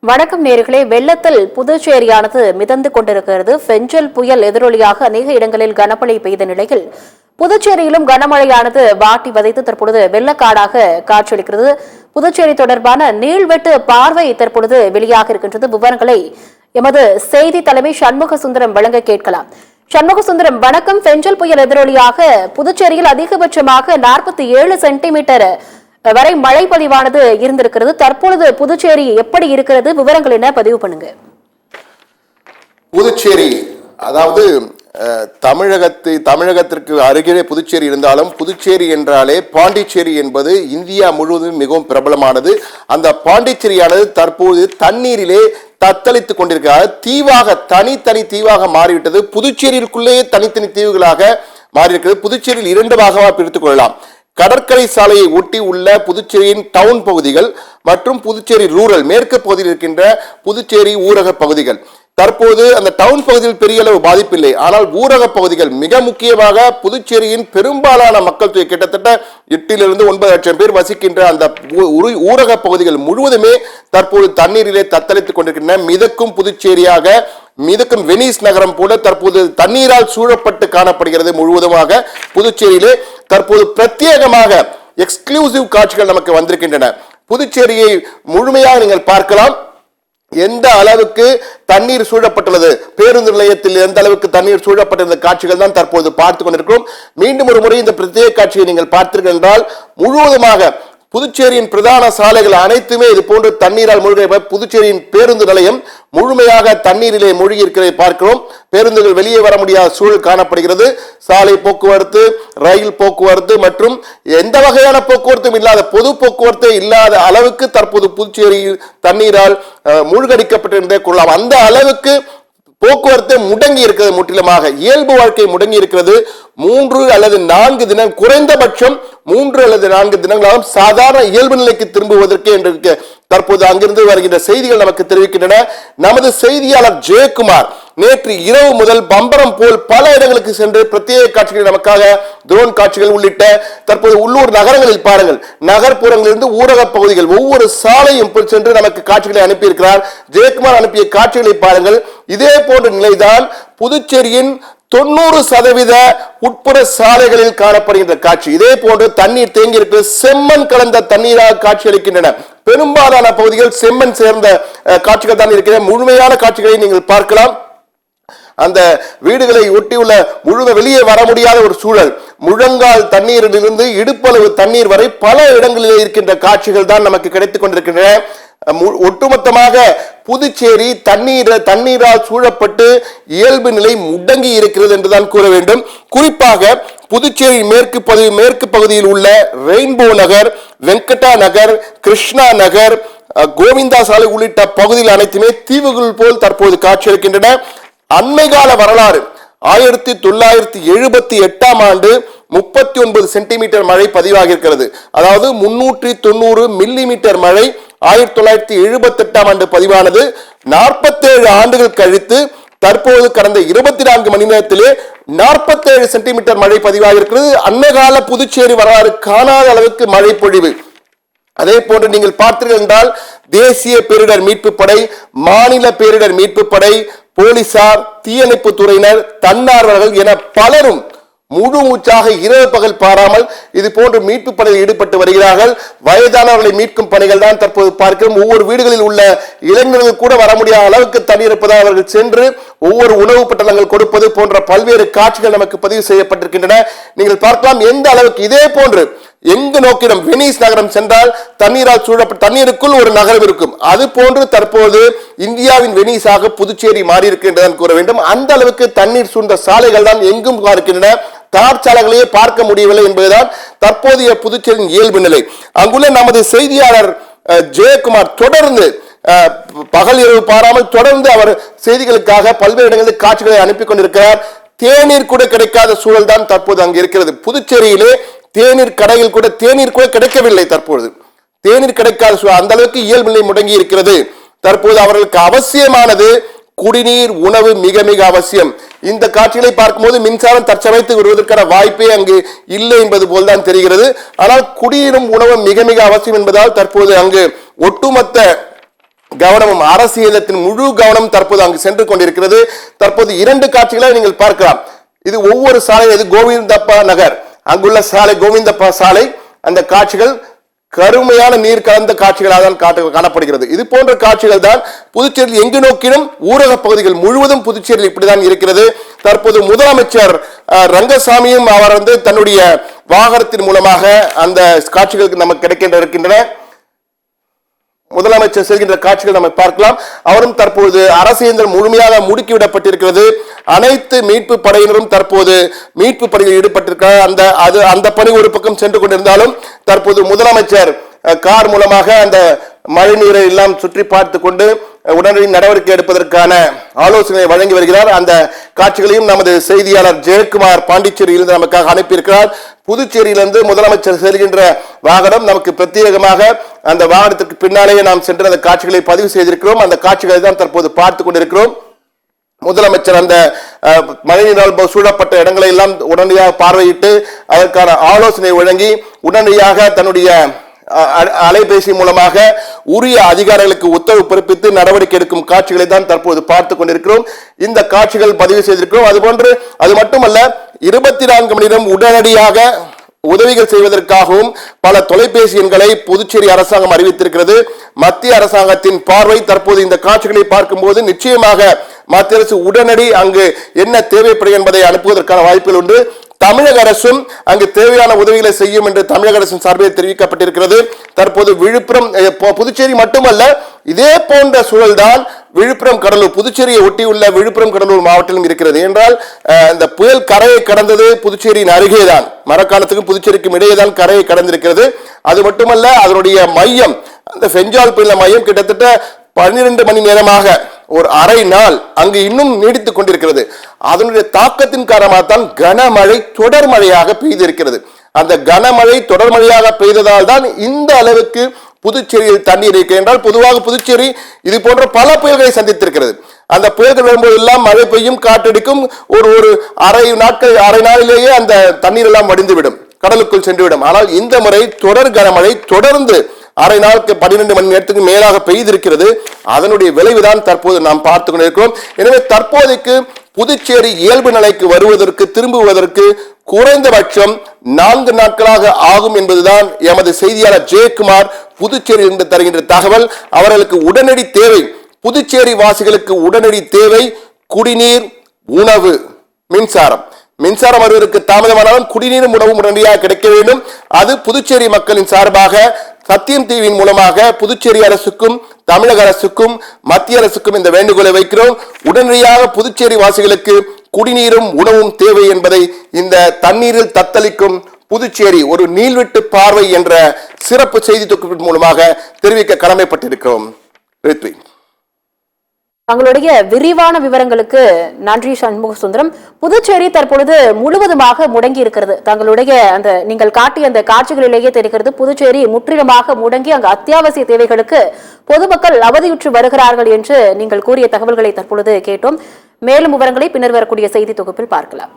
வணக்கம் நேயர்களே. வெள்ளத்தில் புதுச்சேரியானது மிதந்து கொண்டிருக்கிறது. பெஞ்சல் புயல் எதிரொலியாக அநேக இடங்களில் கனமழை பெய்த நிலையில் புதுச்சேரியிலும் கனமழையானது வாட்டி வதைத்து தற்பொழுது வெள்ளக்காடாக காட்சியளிக்கிறது. புதுச்சேரி தொடர்பான நீள்வெட்டு பார்வை தற்பொழுது வெளியாக இருக்கின்றது. விவரங்களை எமது செய்தி தலைமை சண்முக சுந்தரம் வழங்க கேட்கலாம். சண்முக சுந்தரம், வணக்கம். பெஞ்சல் புயல் எதிரொலியாக புதுச்சேரியில் அதிகபட்சமாக 47 சென்டிமீட்டர் வரை மழை பதிவானது இருந்திருக்கிறது. தற்பொழுது புதுச்சேரி எப்படி இருக்கிறது? விவரங்கள் என்ன, பதிவு பண்ணுங்க. புதுச்சேரி அதாவது தமிழகத்திற்கு அருகே புதுச்சேரி இருந்தாலும் புதுச்சேரி என்றாலே பாண்டிச்சேரி என்பது இந்தியா முழுவதும் மிகவும் பிரபலமானது. அந்த பாண்டிச்சேரியானது தற்போது தண்ணீரிலே தத்தளித்துக் கொண்டிருக்கிறது. தீவாக தனித்தனி தீவாக மாறிவிட்டது. புதுச்சேரிக்குள்ளேயே தனித்தனி தீவுகளாக மாறியிருக்கிறது. புதுச்சேரியில் 2 பாகமாக பிரித்துக் கொள்ளலாம். கடற்கரை சாலையை ஒட்டி உள்ள புதுச்சேரியின் டவுன் பகுதிகள் மற்றும் புதுச்சேரி ரூரல் மேற்கு பகுதியில் இருக்கின்ற புதுச்சேரி ஊரக பகுதிகள். தற்போது அந்த டவுன் பகுதியில் பெரிய அளவு பாதிப்பில்லை. ஆனால் ஊரக பகுதிகள் மிக முக்கியமாக புதுச்சேரியின் பெரும்பாலான மக்கள் தொகை கிட்டத்தட்ட 8 to 9 லட்சம் பேர் வசிக்கின்ற அந்த ஊரக பகுதிகள் முழுவதுமே தற்போது தண்ணீரிலே தத்தளித்துக் கொண்டிருக்கின்றன. மிதக்கும் புதுச்சேரியாக, மிதக்கும் வெனிஸ் நகரம் போல தற்போது தண்ணீரால் சூழப்பட்டு காணப்படுகிறது. முழுவதுமாக புதுச்சேரியிலே தற்போது பிரத்யேகமாக எக்ஸ்க்ளூசிவ் காட்சிகள் நமக்கு வந்திருக்கின்றன. புதுச்சேரியை முழுமையாக நீங்கள் பார்க்கலாம். எந்த அளவுக்கு தண்ணீர் சூழப்பட்டுள்ளது, பேருந்து நிலையத்தில் எந்த அளவுக்கு தண்ணீர் சூழப்பட்டிருந்த காட்சிகள் தான் தற்போது பார்த்து கொண்டிருக்கிறோம். மீண்டும் ஒரு முறை இந்த பிரத்யேக காட்சியை நீங்கள் பார்த்தீர்கள் என்றால் முழுவதுமாக புதுச்சேரியின் பிரதான சாலைகள் அனைத்துமே இது போன்று தண்ணீரால் மூழ்க, புதுச்சேரியின் பேருந்து நிலையம் முழுமையாக தண்ணீரிலே மூழ்கி இருக்கிறதை பார்க்கிறோம். பேருந்துகள் வெளியே வர முடியாத சூழல் காணப்படுகிறது. சாலை போக்குவரத்து, ரயில் போக்குவரத்து மற்றும் எந்த வகையான போக்குவரத்தும் இல்லாத, பொது போக்குவரத்து இல்லாத அளவுக்கு தற்போது புதுச்சேரியில் தண்ணீரால் மூழ்கடிக்கப்பட்டிருந்தே கொள்ளலாம். அந்த அளவுக்கு போக்குவரத்து முடங்கி இருக்கிறது. முற்றிலுமாக இயல்பு வாழ்க்கை முடங்கி இருக்கிறது. 3 அல்லது 4 தினம், குறைந்தபட்சம் 3 அல்லது 4 தினங்களாலும் சாதாரண இயல்பு நிலைக்கு திரும்புவதற்கு என்று தற்போது அங்கிருந்து வருகின்ற செய்திகள் நமக்கு தெரிவிக்கின்றன. நமது செய்தியாளர் ஜெயக்குமார் நேற்று இரவு முதல் பம்பரம் போல் பல இடங்களுக்கு சென்று பிரத்யேக காட்சிகள் நமக்காக ட்ரோன் காட்சிகள் உள்ளிட்ட தற்போது உள்ளூர் நகரங்களில் பாருங்கள், நகர்ப்புறங்களிலிருந்து ஊரக பகுதிகள் ஒவ்வொரு சாலையும் சென்று நமக்கு காட்சிகளை அனுப்பியிருக்கிறார். ஜெயக்குமார் அனுப்பிய காட்சிகளை பாருங்கள். இதே போன்ற நிலைதான் புதுச்சேரியின் 90% உட்புற சாலைகளில் காணப்படுகின்ற காட்சி. இதே போன்று தண்ணீர் தேங்கி இருக்கிற செம்மண் கலந்த தண்ணீராக காட்சி அளிக்கின்றன. பெரும்பாலான பகுதிகள் செம்மண் சேர்ந்த காட்சிகள் தான் இருக்கிற. முழுமையான காட்சிகளை நீங்கள் பார்க்கலாம். அந்த வீடுகளை ஒட்டியுள்ள முழுவ வெளியே வர முடியாத ஒரு சூழல், முழங்கால் தண்ணீரிலிருந்து இடுப்பளவு தண்ணீர் வரை பல இடங்களிலே இருக்கின்ற காட்சிகள் தான் நமக்கு கிடைத்துக் கொண்டிருக்கின்றன. ஒட்டுமொத்தமாக புதுச்சேரி தண்ணீரால் சூழப்பட்டு இயல்பு நிலை முடங்கி இருக்கிறது என்றுதான் கூற வேண்டும். குறிப்பாக புதுச்சேரி மேற்கு பகுதியில் உள்ள ரெயின்போ நகர், வெங்கடா நகர், கிருஷ்ணா நகர், கோவிந்தா சாலை உள்ளிட்ட பகுதிகள் அனைத்துமே தீவுகள் போல் தற்போது காட்சியளிக்கின்றன. அண்மைகால வரலாறு 1978 ஆண்டு 39 சென்டிமீட்டர் மழை பதிவாகி இருக்கிறது. அதாவது 390 மில்லிமீட்டர் மழை 1978 ஆண்டு பதிவானது. 47 ஆண்டுகள் கழித்து தற்போது கடந்த 24 மணி நேரத்திலே 47 சென்டிமீட்டர் மழை பதிவாகி இருக்கிறது. அண்மைகால புதுச்சேரி வரலாறு காணாத அளவுக்கு மழை பொழிவு. அதே போன்று நீங்கள் பார்த்தீர்கள் என்றால் தேசிய பேரிடர் மீட்பு படை, மாநில பேரிடர் மீட்பு படை, போலீசார், தீயணைப்பு துறையினர், தன்னார்வலர்கள் என பலரும் முழு மூச்சாக இரவு பகல் பாராமல் இது போன்று மீட்பு பணியில் ஈடுபட்டு வருகிறார்கள். வயதானவர்களை மீட்கும் பணிகள் தான் தற்போது பார்க்கிறோம். ஒவ்வொரு வீடுகளில் உள்ள இளைஞர்கள் கூட வர முடியாத அளவுக்கு தண்ணீர் இருப்பதால் அவர்கள் சென்று ஒவ்வொரு உணவு பட்டலங்கள் கொடுப்பது போன்ற பல்வேறு காட்சிகள் நமக்கு பதிவு செய்யப்பட்டிருக்கின்றன. நீங்கள் பார்க்கலாம் எந்த அளவுக்கு. இதே போன்று எங்கு நோக்கிடும் வெனிஸ் நகரம் சென்றால் தண்ணீரால் சூழப்பட்ட தண்ணீருக்குள் ஒரு நகரம் இருக்கும். அது போன்று தற்போது இந்தியாவின் வெனிஸாக புதுச்சேரி மாறி இருக்கின்றதான் கூற வேண்டும். அந்த அளவுக்கு தண்ணீர் சூழ்ந்த சாலைகள் தான் எங்கும் பார்க்கின்றன. தார் சாலைகளையே பார்க்க முடியவில்லை என்பதுதான் தற்போதைய புதுச்சேரியின் இயல்பு நிலை. அங்குள்ள நமது செய்தியாளர் ஜெயக்குமார் தொடர்ந்து பகல் இரவு பாராமல் தொடர்ந்து அவர் செய்திகளுக்காக பல்வேறு இடங்களில் காட்சிகளை அனுப்பி கொண்டிருக்கிறார். தேநீர் கூட கிடைக்காத சூழல் தான் தற்போது அங்கு இருக்கிறது. புதுச்சேரியிலே தேநீர் கடையில் கூட தேநீர் கூட கிடைக்கவில்லை. தற்போது தேநீர் கிடைக்காத சூழல், அந்த அளவுக்கு இயல்பு நிலை முடங்கி இருக்கிறது. தற்போது அவர்களுக்கு அவசியமானது குடிநீர், உணவு மிக மிக அவசியம். இந்த காட்சிகளை பார்க்கும்போது மின்சாரம் தற்சமயத்துக்கு வருவதற்கான வாய்ப்பே அங்கு இல்லை என்பது போல்தான் தெரிகிறது. ஆனால் குடிநீரும் உணவும் மிக மிக அவசியம் என்பதால் தற்போது அங்கு ஒட்டுமொத்த கவனமும் அரசியலத்தின் முழு கவனம் தற்போது அங்கு சென்று கொண்டிருக்கிறது. தற்போது 2 காட்சிகளை நீங்கள் பார்க்கலாம். இது ஒவ்வொரு சாலை, இது கோவிந்தப்பா நகர், அங்குள்ள சாலை கோவிந்தப்பா சாலை. அந்த காட்சிகள் கருமையான நீர் கலந்த காட்சிகளாக தான் காணப்படுகிறது. இது போன்ற காட்சிகள் தான் புதுச்சேரியில் எங்கு நோக்கினும் ஊரக பகுதிகள் முழுவதும் புதுச்சேரியில் இப்படிதான் இருக்கிறது. தற்போது முதலமைச்சர் ரங்கசாமியும் அவர் தன்னுடைய வாகனத்தின் மூலமாக அந்த காட்சிகளுக்கு நமக்கு இருக்கின்றன. முதலமைச்சர் செல்கின்ற காட்சிகள் நம்ம பார்க்கலாம். அவரும் தற்போது அரசியல் முழுமையாக முடுக்கிவிடப்பட்டிருக்கிறது. அனைத்து மீட்பு படையினரும் தற்போது மீட்பு பணியில் ஈடுபட்டிருக்கிறார். அந்த பணி ஒரு பக்கம் சென்று கொண்டிருந்தாலும் தற்போது முதலமைச்சர் கார் மூலமாக அந்த மழை நீரை எல்லாம் சுற்றி பார்த்து கொண்டு உடனடி நடவடிக்கை எடுப்பதற்கான ஆலோசனை வழங்கி வருகிறார். அந்த காட்சிகளையும் நமது செய்தியாளர் ஜெயக்குமார் பாண்டிச்சேரியிலிருந்து நமக்காக அனுப்பியிருக்கிறார். புதுச்சேரியிலிருந்து முதலமைச்சர் செல்கின்ற வாகனம் நமக்கு பிரத்யேகமாக அந்த வாகனத்திற்கு பின்னாலேயே நாம் சென்று அந்த காட்சிகளை பதிவு செய்திருக்கிறோம். அந்த காட்சிகளை தான் தற்போது பார்த்து கொண்டிருக்கிறோம். முதலமைச்சர் அந்த மழையினால் சூழப்பட்ட இடங்களை எல்லாம் உடனடியாக பார்வையிட்டு அதற்கான ஆலோசனை வழங்கி உடனடியாக தன்னுடைய அலைபேசி மூலமாக உரிய அதிகாரிகளுக்கு உத்தரவு பிறப்பித்து நடவடிக்கை எடுக்கும் காட்சிகளை தான் தற்போது பார்த்து கொண்டிருக்கிறோம். இந்த காட்சிகள் பதிவு செய்திருக்கிறோம். அதுபோன்று அது மட்டுமல்ல, 24 மணி நேரம் உடனடியாக உதவிகள் செய்வதற்காகவும் பல தொலைபேசி எண்களை புதுச்சேரி அரசாங்கம் அறிவித்திருக்கிறது. மத்திய அரசாங்கத்தின் பார்வை தற்போது இந்த காட்சிகளை பார்க்கும்போது நிச்சயமாக மத்திய அரசு உடனடி அங்கு என்ன தேவைப்படும் என்பதை அனுப்புவதற்கான வாய்ப்புகள் உண்டு. தமிழக அரசும் அங்கு தேவையான உதவிகளை செய்யும் என்று தமிழக அரசின் சார்பில் தெரிவிக்கப்பட்டிருக்கிறது. தற்போது விழுப்புரம், புதுச்சேரி மட்டுமல்ல, இதே போன்ற சூழல்தான் விழுப்புரம் கடலூர், புதுச்சேரியை ஒட்டியுள்ள விழுப்புரம் கடலூர் மாவட்டத்திலும் இருக்கிறது. என்றால் இந்த புயல் கரையை கடந்தது புதுச்சேரியின் அருகேதான், மரக்காணத்துக்கும் புதுச்சேரிக்கும் இடையேதான் கரையை கடந்திருக்கிறது. அது மட்டுமல்ல, அதனுடைய மையம், அந்த ஃபெஞ்சால் புயல் மையம் கிட்டத்தட்ட 12 மணி நேரமாக ஒரு அரை நாள் அங்கு இன்னும் நீடித்துக் கொண்டிருக்கிறது. அதனுடைய தாக்கத்தின் காரணமாகத்தான் கனமழை தொடர் மழையாக பெய்திருக்கிறது. அந்த கனமழை தொடர் மழையாக பெய்ததால் தான் இந்த அளவுக்கு புதுச்சேரியில் தண்ணீர் இருக்கிறது. என்றால் பொதுவாக புதுச்சேரி இது போன்ற பல புயல்களை சந்தித்திருக்கிறது. அந்த புயல்கள் வரும்போது எல்லாம் மழை பெய்யும், காற்றடிக்கும், ஒரு அரை நாளிலேயே அந்த தண்ணீர் எல்லாம் வடிந்துவிடும், கடலுக்குள் சென்றுவிடும். ஆனால் இந்த முறை தொடர் கனமழை தொடர்ந்து அரை நாளுக்கு 12 மணி நேரத்துக்கு மேலாக பெய்திருக்கிறது. அதனுடைய விளைவுதான் தற்போது நாம் பார்த்துக் கொண்டிருக்கிறோம். எனவே தற்போதைக்கு புதுச்சேரி இயல்பு நிலைக்கு வருவதற்கு, திரும்புவதற்கு குறைந்தபட்சம் 4 நாட்களாக ஆகும் என்பதுதான் எமது செய்தியாளர் ஜெயக்குமார் புதுச்சேரியில் இருந்து தருகின்ற தகவல். அவர்களுக்கு உடனடி தேவை, புதுச்சேரி வாசிகளுக்கு உடனடி தேவை குடிநீர், உணவு, மின்சாரம் வருவதற்கு தாமதமானாலும் குடிநீரும் உணவும் உடனடியாக கிடைக்க வேண்டும். அது புதுச்சேரி மக்களின் சார்பாக சத்தியம் டிவியின் மூலமாக புதுச்சேரி அரசுக்கும் தமிழக அரசுக்கும் மத்திய அரசுக்கும் இந்த வேண்டுகோளை வைக்கிறோம். உடனடியாக புதுச்சேரி வாசிகளுக்கு குடிநீரும் உணவும் தேவை என்பதை இந்த தண்ணீரில் தத்தளிக்கும் புதுச்சேரி ஒரு நீள்வெட்டு பார்வை என்ற சிறப்பு செய்தி தொகுப்பின் மூலமாக தெரிவிக்க கடமைப்பட்டிருக்கிறோம். தங்களுடைய விரிவான விவரங்களுக்கு நன்றி சண்முக சுந்தரம். புதுச்சேரி தற்பொழுது முழுவதுமாக முடங்கி இருக்கிறது. தங்களுடைய அந்த நீங்கள் காட்டிய அந்த காட்சிகளிலேயே தெரிகிறது, புதுச்சேரி முற்றிலுமாக முடங்கி அங்கு அத்தியாவசிய தேவைகளுக்கு பொதுமக்கள் அவதியுற்று வருகிறார்கள் என்று நீங்கள் கூறிய தகவல்களை தற்பொழுது கேட்டோம். மேலும் விவரங்களை பின்னர் வரக்கூடிய செய்தி தொகுப்பில் பார்க்கலாம்.